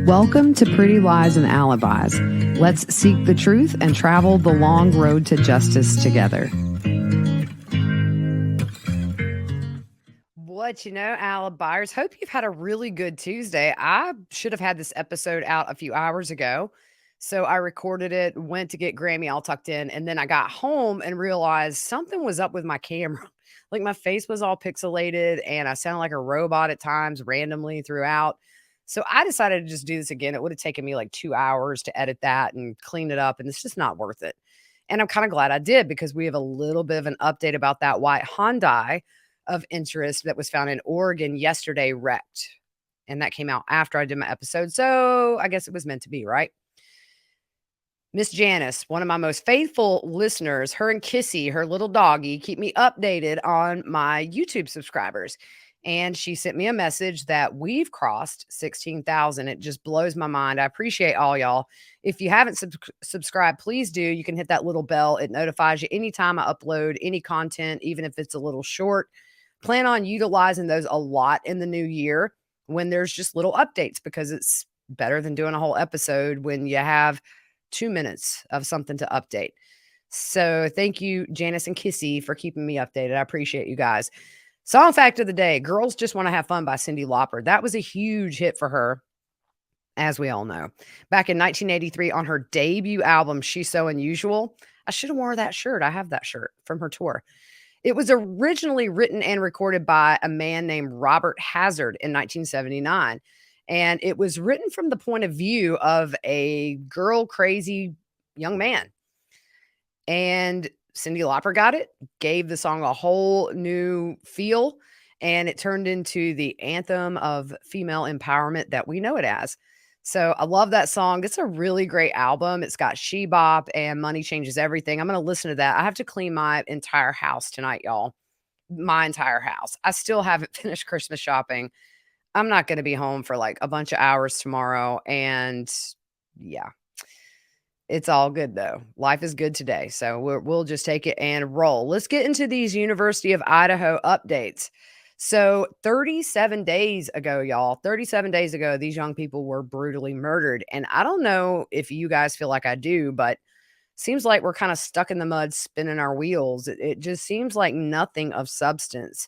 Welcome to Pretty Lies and Alibis. Let's seek the truth and travel the long road to justice together. What you know, Alibis? Hope you've had a really good Tuesday. I should have had this episode out a few hours ago. So I recorded it, went to get Grammy all tucked in, and then I got home and realized something was up with my camera. Like my face was all pixelated and I sounded like a robot at times randomly throughout. So I decided to just do this again. It would have taken me like 2 hours to edit that and clean it up, and it's just not worth it. And I'm kind of glad I did because we have a little bit of an update about that white Hyundai of interest that was found in Oregon yesterday wrecked. And that came out after I did my episode. So I guess it was meant to be, right? Miss Janice, one of my most faithful listeners, her and Kissy, her little doggy, keep me updated on my YouTube subscribers. And she sent me a message that we've crossed 16,000. It just blows my mind. I appreciate all y'all. If you haven't subscribed, please do. You can hit that little bell. It notifies you anytime I upload any content, even if it's a little short. Plan on utilizing those a lot in the new year when there's just little updates, because it's better than doing a whole episode when you have 2 minutes of something to update. So thank you, Janice and Kissy, for keeping me updated. I appreciate you guys. Song fact of the day, Girls Just Want to Have Fun by Cyndi Lauper. That was a huge hit for her, as we all know. Back in 1983 on her debut album, She's So Unusual. I should have worn that shirt. I have that shirt from her tour. It was originally written and recorded by a man named Robert Hazard in 1979. And it was written from the point of view of a girl crazy young man. And Cyndi Lauper got it, gave the song a whole new feel, and it turned into the anthem of female empowerment that we know it as. So I love that song. It's a really great album. It's got She Bop and Money Changes Everything. I'm going to listen to that. I have to clean my entire house tonight, y'all. My entire house. I still haven't finished Christmas shopping. I'm not going to be home for like a bunch of hours tomorrow. And yeah, it's all good though. Life is good today. So we'll just take it and roll. Let's get into these University of Idaho updates. So 37 days ago, y'all, 37 days ago, these young people were brutally murdered. And I don't know if you guys feel like I do, but seems like we're kind of stuck in the mud spinning our wheels. It just seems like nothing of substance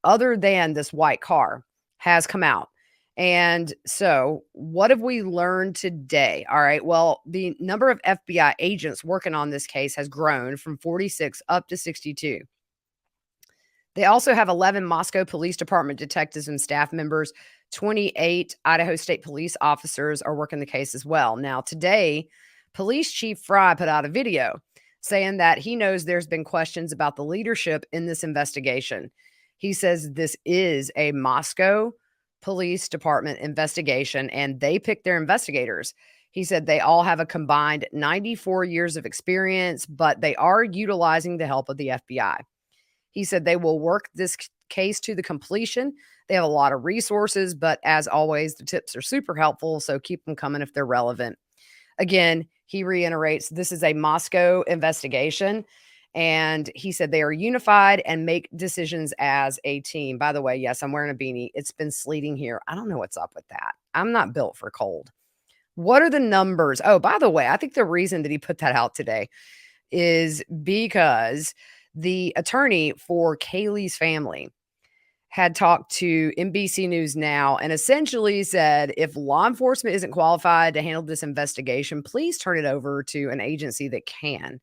other than this white car has come out. And so what have we learned today? All right. Well, the number of FBI agents working on this case has grown from 46 up to 62. They also have 11 Moscow Police Department detectives and staff members. 28 Idaho State Police officers are working the case as well. Now, today, Police Chief Fry put out a video saying that he knows there's been questions about the leadership in this investigation. He says this is a Moscow Police Department investigation, and they picked their investigators. He said they all have a combined 94 years of experience, but they are utilizing the help of the FBI. He said they will work this case to the completion. They have a lot of resources, but as always, the tips are super helpful, so keep them coming if they're relevant. Again, he reiterates this is a Moscow investigation. And he said they are unified and make decisions as a team. By the way, yes, I'm wearing a beanie. It's been sleeting here. I don't know what's up with that. I'm not built for cold. What are the numbers? Oh, by the way, I think the reason that he put that out today is because the attorney for Kaylee's family had talked to NBC News Now and essentially said, if law enforcement isn't qualified to handle this investigation, please turn it over to an agency that can.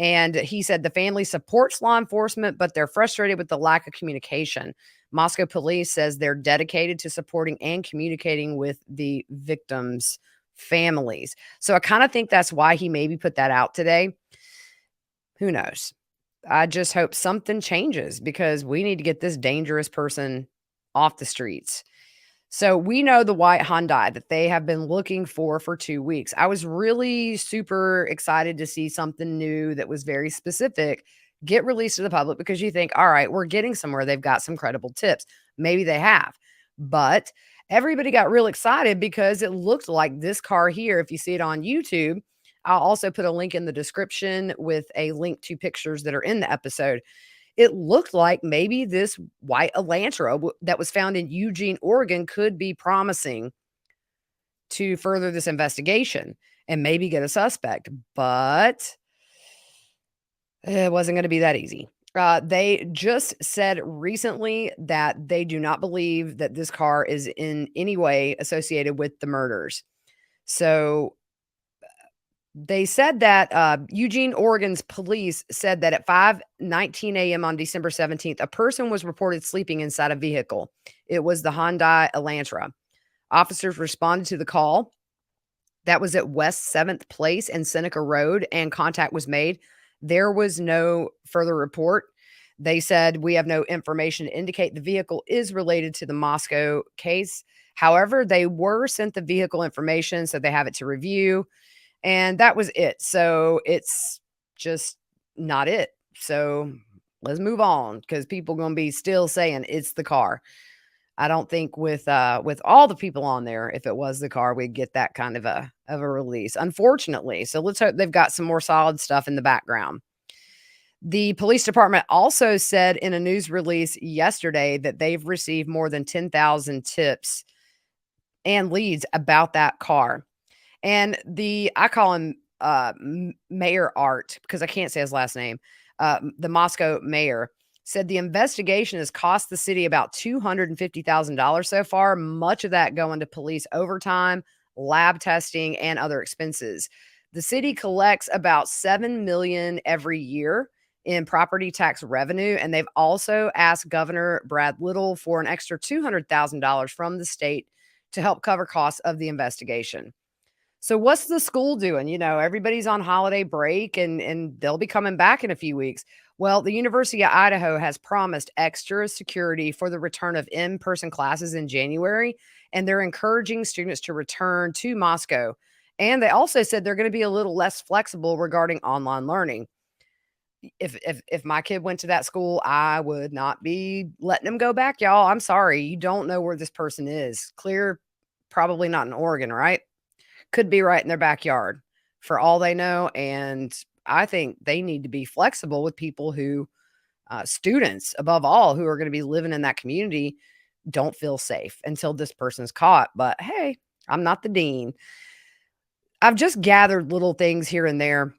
And he said the family supports law enforcement, but they're frustrated with the lack of communication. Moscow police says they're dedicated to supporting and communicating with the victims' families. So I kind of think that's why he maybe put that out today. Who knows? I just hope something changes because we need to get this dangerous person off the streets. So we know the white Hyundai that they have been looking for 2 weeks. I was really super excited to see something new that was very specific get released to the public because you think, all right, we're getting somewhere. They've got some credible tips. Maybe they have. But everybody got real excited because it looked like this car here, if you see it on YouTube, I'll also put a link in the description with a link to pictures that are in the episode. It looked like maybe this white Elantra that was found in Eugene, Oregon could be promising to further this investigation and maybe get a suspect. But it wasn't going to be that easy. They just said recently that they do not believe that this car is in any way associated with the murders. So they said that Eugene, Oregon's police said that at 5:19 a.m. on December 17th, a person was reported sleeping inside a vehicle. It was the Hyundai Elantra. Officers responded to the call. That was at West 7th Place and Seneca Road, and contact was made. There was no further report. They said, we have no information to indicate the vehicle is related to the Moscow case. However, they were sent the vehicle information, so they have it to review. And that was it. So it's just not it. So let's move on, because people are going to be still saying it's the car. I don't think with all the people on there, if it was the car, we'd get that kind of a release, unfortunately. So let's hope they've got some more solid stuff in the background. The police department also said in a news release yesterday that they've received more than 10,000 tips and leads about that car. And I call him Mayor Art, because I can't say his last name. The Moscow mayor said the investigation has cost the city about $250,000 so far, much of that going to police overtime, lab testing, and other expenses. The city collects about $7 million every year in property tax revenue, and they've also asked Governor Brad Little for an extra $200,000 from the state to help cover costs of the investigation. So what's the school doing? You know, everybody's on holiday break and they'll be coming back in a few weeks. Well, the University of Idaho has promised extra security for the return of in-person classes in January, and they're encouraging students to return to Moscow. And they also said they're going to be a little less flexible regarding online learning. If my kid went to that school, I would not be letting him go back, y'all. I'm sorry. You don't know where this person is. Clear, probably not in Oregon, right? Could be right in their backyard for all they know. And I think they need to be flexible with people who, students above all, who are going to be living in that community, don't feel safe until this person's caught. But hey, I'm not the dean. I've just gathered little things here and there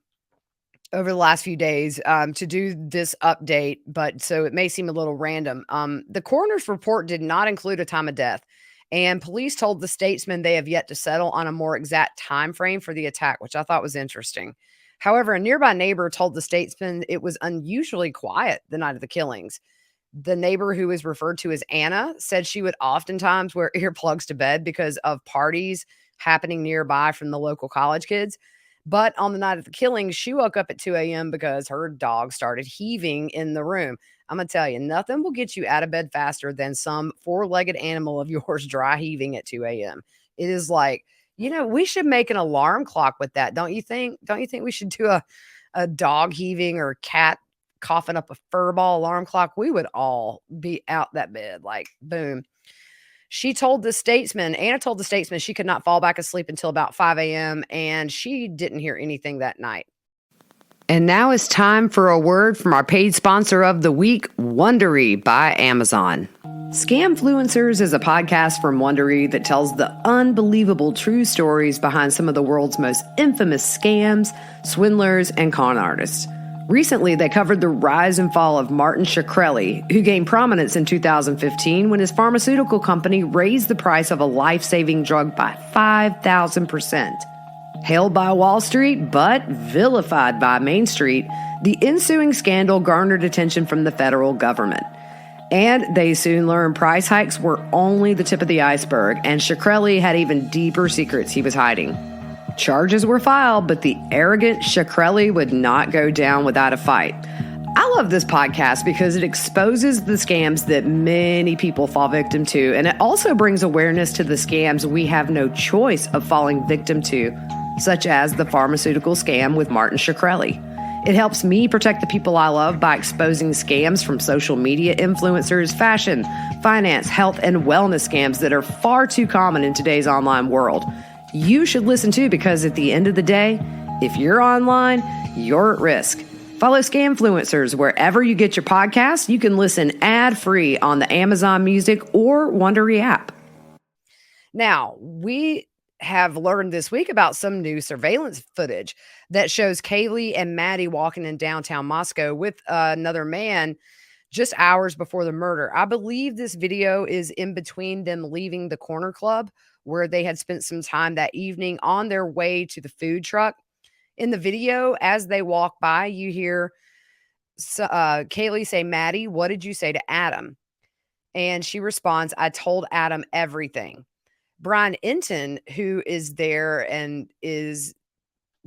over the last few days to do this update, but so it may seem a little random. The coroner's report did not include a time of death, and police told the Statesman they have yet to settle on a more exact time frame for the attack, which I thought was interesting. However, a nearby neighbor told the Statesman it was unusually quiet the night of the killings. The neighbor, who is referred to as Anna, said she would oftentimes wear earplugs to bed because of parties happening nearby from the local college kids. But on the night of the killings, she woke up at 2 a.m. because her dog started heaving in the room. I'm going to tell you, nothing will get you out of bed faster than some four-legged animal of yours dry heaving at 2 a.m. It is like, we should make an alarm clock with that. Don't you think? Don't you think we should do a dog heaving or cat coughing up a fur ball alarm clock? We would all be out that bed, like, boom. Anna told the Statesman she could not fall back asleep until about 5 a.m. and she didn't hear anything that night. And now it's time for a word from our paid sponsor of the week, Wondery by Amazon. Scamfluencers is a podcast from Wondery that tells the unbelievable true stories behind some of the world's most infamous scams, swindlers, and con artists. Recently, they covered the rise and fall of Martin Shkreli, who gained prominence in 2015 when his pharmaceutical company raised the price of a life-saving drug by 5,000%. Hailed by Wall Street, but vilified by Main Street, the ensuing scandal garnered attention from the federal government. And they soon learned price hikes were only the tip of the iceberg, and Shkreli had even deeper secrets he was hiding. Charges were filed, but the arrogant Shkreli would not go down without a fight. I love this podcast because it exposes the scams that many people fall victim to, and it also brings awareness to the scams we have no choice of falling victim to, such as the pharmaceutical scam with Martin Shkreli. It helps me protect the people I love by exposing scams from social media influencers, fashion, finance, health, and wellness scams that are far too common in today's online world. You should listen too, because at the end of the day, if you're online, you're at risk. Follow Scamfluencers wherever you get your podcasts. You can listen ad-free on the Amazon Music or Wondery app. Now, we have learned this week about some new surveillance footage that shows Kaylee and Maddie walking in downtown Moscow with another man just hours before the murder. I believe this video is in between them leaving the corner club where they had spent some time that evening on their way to the food truck. In the video, as they walk by, you hear Kaylee say, "Maddie, what did you say to Adam?" And she responds, "I told Adam everything." Brian Enton, who is there and is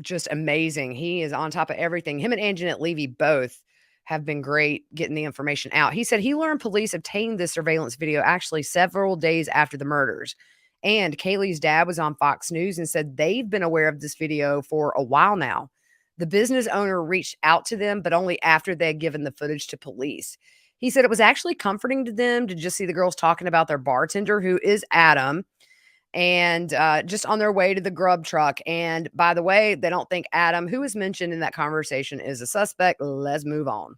just amazing. He is on top of everything. Him and Anjanette Levy both have been great getting the information out. He said he learned police obtained this surveillance video actually several days after the murders. And Kaylee's dad was on Fox News and said they've been aware of this video for a while now. The business owner reached out to them, but only after they had given the footage to police. He said it was actually comforting to them to just see the girls talking about their bartender, who is Adam, and just on their way to the grub truck. And by the way, they don't think Adam, who is mentioned in that conversation, is a suspect. Let's move on.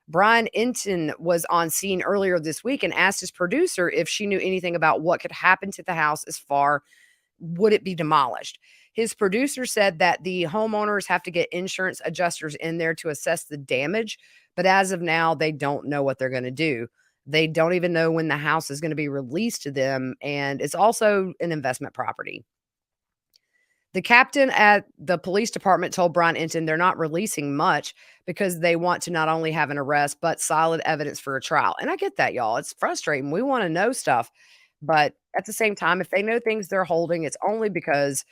Brian Enton was on scene earlier this week and asked his producer if she knew anything about what could happen to the house as far would it be demolished. His producer said that the homeowners have to get insurance adjusters in there to assess the damage, but as of now, they don't know what they're going to do. They don't even know when the house is going to be released to them, and it's also an investment property. The captain at the police department told Brian Enton they're not releasing much because they want to not only have an arrest, but solid evidence for a trial. And I get that, y'all. It's frustrating. We want to know stuff. But at the same time, if they know things they're holding, it's only because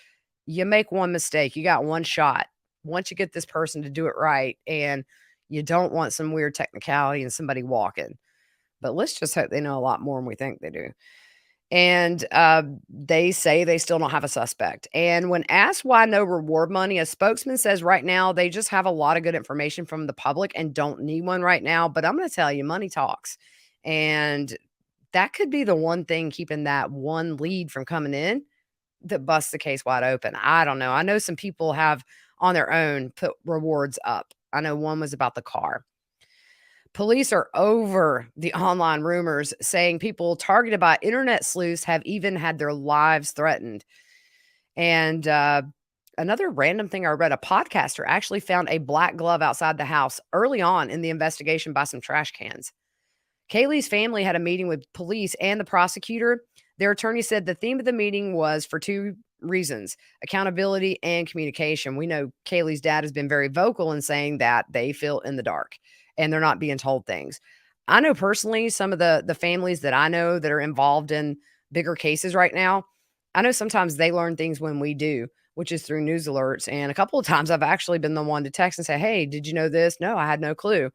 you make one mistake. You got one shot. Once you get this person to do it right, and you don't want some weird technicality and somebody walking. But let's just hope they know a lot more than we think they do. And they say they still don't have a suspect. And when asked why no reward money, a spokesman says right now they just have a lot of good information from the public and don't need one right now. But I'm going to tell you, money talks. And that could be the one thing keeping that one lead from coming in that busts the case wide open. I don't know. I know some people have on their own put rewards up. I know one was about the car. Police are over the online rumors saying people targeted by internet sleuths have even had their lives threatened. And another random thing I read, a podcaster actually found a black glove outside the house early on in the investigation by some trash cans. Kaylee's family had a meeting with police and the prosecutor. Their attorney said the theme of the meeting was for two reasons: accountability and communication. We know Kaylee's dad has been very vocal in saying that they feel in the dark and they're not being told things. I know personally some of the families that I know that are involved in bigger cases right now. I know sometimes they learn things when we do, which is through news alerts. And a couple of times I've actually been the one to text and say, "Hey, did you know this?" "No, I had no clue."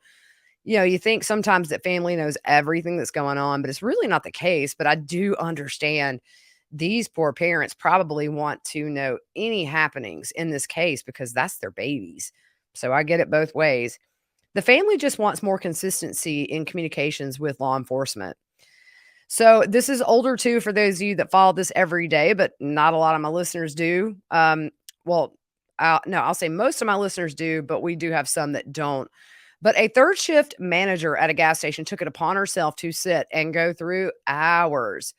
You think sometimes that family knows everything that's going on, but it's really not the case. But I do understand these poor parents probably want to know any happenings in this case because that's their babies. So I get it both ways. The family just wants more consistency in communications with law enforcement. So this is older too for those of you that follow this every day, but not a lot of my listeners do. Well, no, I'll say most of my listeners do, but we do have some that don't. But a third shift manager at a gas station took it upon herself to sit and go through hours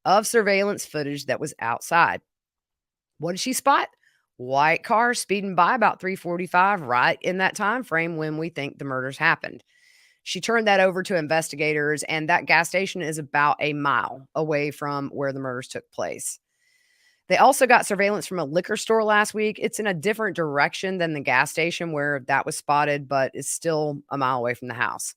of surveillance footage that was outside. What did she spot? White car speeding by about 3:45, right in that time frame when we think the murders happened. She turned that over to investigators, and that gas station is about a mile away from where the murders took place. They also got surveillance from a liquor store last week. It's in a different direction than the gas station where that was spotted, but it's still a mile away from the house.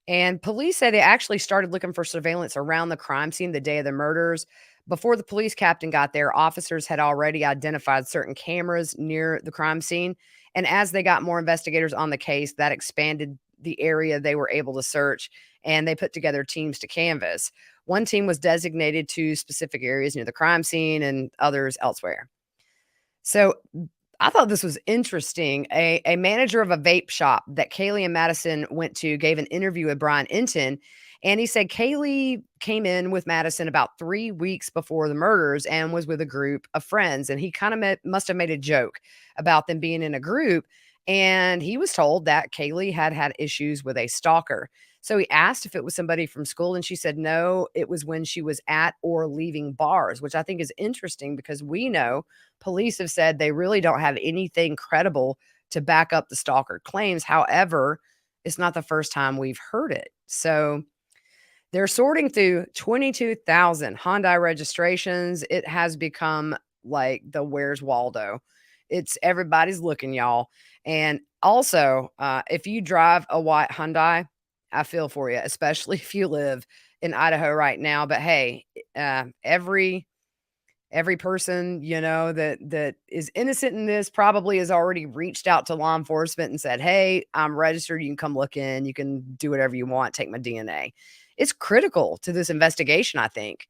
And police say they actually started looking for surveillance around the crime scene the day of the murders. Before the police captain got there, officers had already identified certain cameras near the crime scene. And as they got more investigators on the case, that expanded the area they were able to search, and they put together teams to canvass. One team was designated to specific areas near the crime scene and others elsewhere. So I thought this was interesting. A manager of a vape shop that Kaylee and Madison went to gave an interview with Brian Enton, and he said Kaylee came in with Madison about 3 weeks before the murders and was with a group of friends. And he kind of must have made a joke about them being in a group. And he was told that Kaylee had had issues with a stalker. So he asked if it was somebody from school, and she said no, it was when she was at or leaving bars, which I think is interesting because we know police have said they really don't have anything credible to back up the stalker claims. However, it's not the first time we've heard it. So they're sorting through 22,000 Hyundai registrations. It has become like the Where's Waldo. It's everybody's looking, y'all. And also, if you drive a white Hyundai, I feel for you, especially if you live in Idaho right now. But hey, every person that is innocent in this probably has already reached out to law enforcement and said, hey, I'm registered, you can come look in, you can do whatever you want, take my DNA. It's critical to this investigation, I think.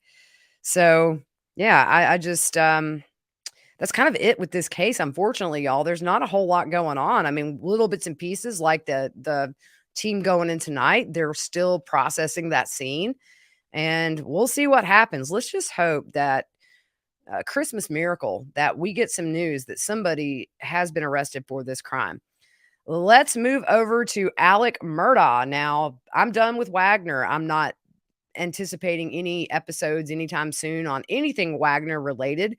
So yeah, I just that's kind of it with this case. Unfortunately, y'all, there's not a whole lot going on. I mean, little bits and pieces like the team going in tonight, they're still processing that scene, and we'll see what happens. Let's just hope that Christmas miracle that we get some news that somebody has been arrested for this crime. Let's move over to Alec Murdaugh. Now, I'm done with Wagner. I'm not anticipating any episodes anytime soon on anything Wagner related.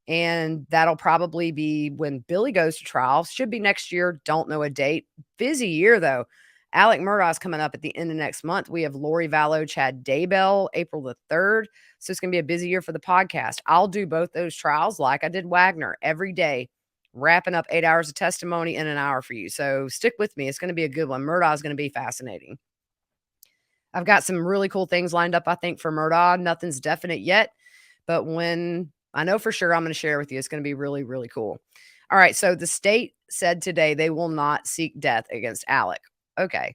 And that'll probably be when Billy goes to trial. Should be next year. Don't know a date. Busy year, though. Alec Murdaugh is coming up at the end of next month. We have Lori Vallow, Chad Daybell, April the 3rd. So it's going to be a busy year for the podcast. I'll do both those trials like I did Wagner every day, wrapping up 8 hours of testimony in an hour for you. So stick with me. It's going to be a good one. Murdaugh is going to be fascinating. I've got some really cool things lined up, I think, for Murdaugh. Nothing's definite yet, but when I know for sure, I'm going to share with you, it's going to be really, really cool. All right. So the state said today they will not seek death against Alec. Okay.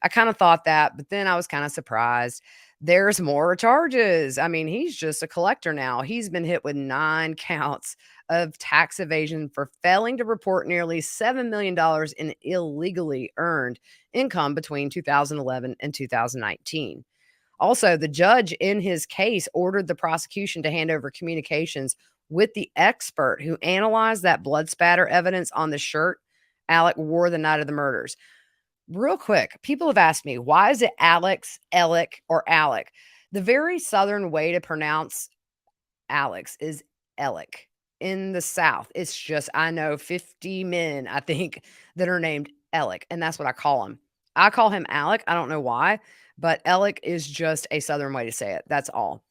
I kind of thought that, but then I was kind of surprised. There's more charges. I mean, he's just a collector now. He's been hit with 9 counts of tax evasion for failing to report nearly $7 million in illegally earned income between 2011 and 2019. Also, the judge in his case ordered the prosecution to hand over communications with the expert who analyzed that blood spatter evidence on the shirt Alec wore the night of the murders. Real quick, people have asked me, why is it Alex, Alec, or Alec? The very southern way to pronounce Alex is Alec. In the South, it's just, I know 50 men, I think, that are named Alec, and that's what I call him. I call him Alec. I don't know why, but Alec is just a southern way to say it. That's all.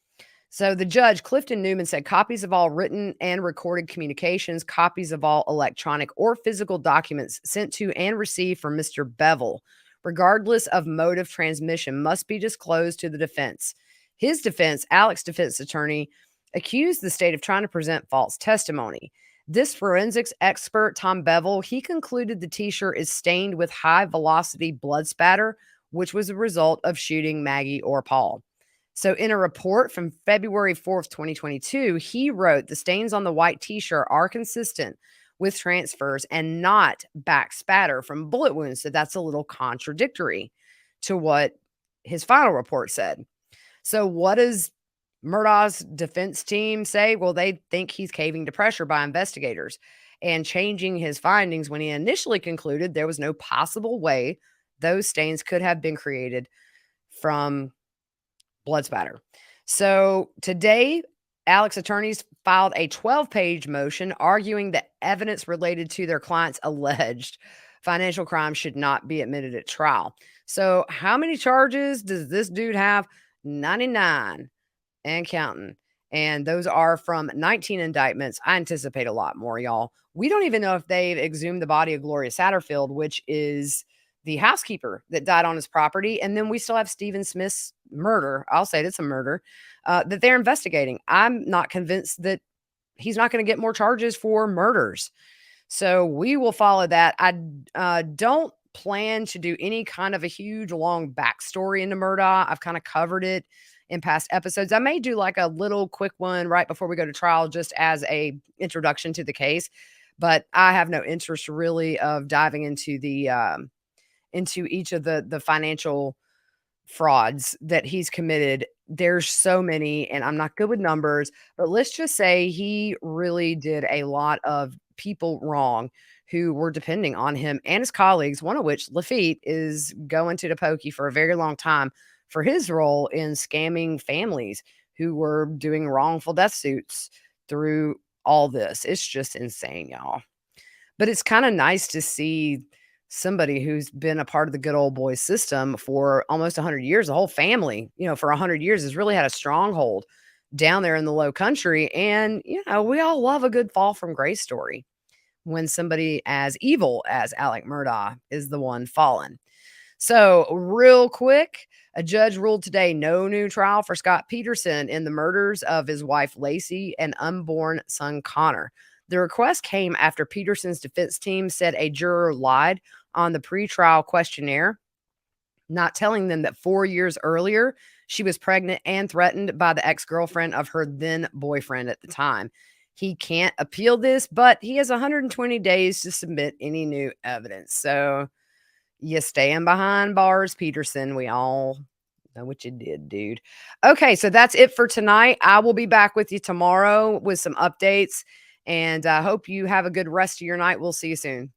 So the judge, Clifton Newman, said copies of all written and recorded communications, copies of all electronic or physical documents sent to and received from Mr. Bevel, regardless of mode of transmission, must be disclosed to the defense. His defense, Alec's defense attorney, accused the state of trying to present false testimony. This forensics expert, Tom Bevel, he concluded the t-shirt is stained with high velocity blood spatter, which was a result of shooting Maggie or Paul. So in a report from February 4th, 2022, he wrote the stains on the white t-shirt are consistent with transfers and not back spatter from bullet wounds. So that's a little contradictory to what his final report said. So what does Murdaugh's defense team say? Well, they think he's caving to pressure by investigators and changing his findings when he initially concluded there was no possible way those stains could have been created from blood spatter. So today, Alec's attorneys filed a 12-page motion arguing that evidence related to their client's alleged financial crime should not be admitted at trial. So how many charges does this dude have? 99 and counting. And those are from 19 indictments. I anticipate a lot more, y'all. We don't even know if they've exhumed the body of Gloria Satterfield, which is the housekeeper that died on his property. And then we still have Stephen Smith's murder. I'll say it's a murder that they're investigating. I'm not convinced that he's not going to get more charges for murders. So we will follow that. I don't plan to do any kind of a huge long backstory into Murdaugh. I've kind of covered it in past episodes. I may do like a little quick one right before we go to trial, just as a introduction to the case. But I have no interest really of diving into the into each of the financial frauds that he's committed. There's so many, and I'm not good with numbers, but let's just say he really did a lot of people wrong who were depending on him and his colleagues, one of which, Lafitte, is going to the pokey for a very long time for his role in scamming families who were doing wrongful death suits through all this. It's just insane, y'all. But it's kind of nice to see somebody who's been a part of the good old boys system for almost 100 years. The whole family, for 100 years has really had a stronghold down there in the low country. And, we all love a good fall from grace story when somebody as evil as Alec Murdaugh is the one fallen. So, real quick, a judge ruled today no new trial for Scott Peterson in the murders of his wife Lacey and unborn son Connor. The request came after Peterson's defense team said a juror lied on the pretrial questionnaire, not telling them that 4 years earlier she was pregnant and threatened by the ex-girlfriend of her then boyfriend at the time. He can't appeal this, but he has 120 days to submit any new evidence. So, you staying behind bars, Peterson. We all know what you did, dude. Okay, so that's it for tonight. I will be back with you tomorrow with some updates, and I hope you have a good rest of your night. We'll see you soon.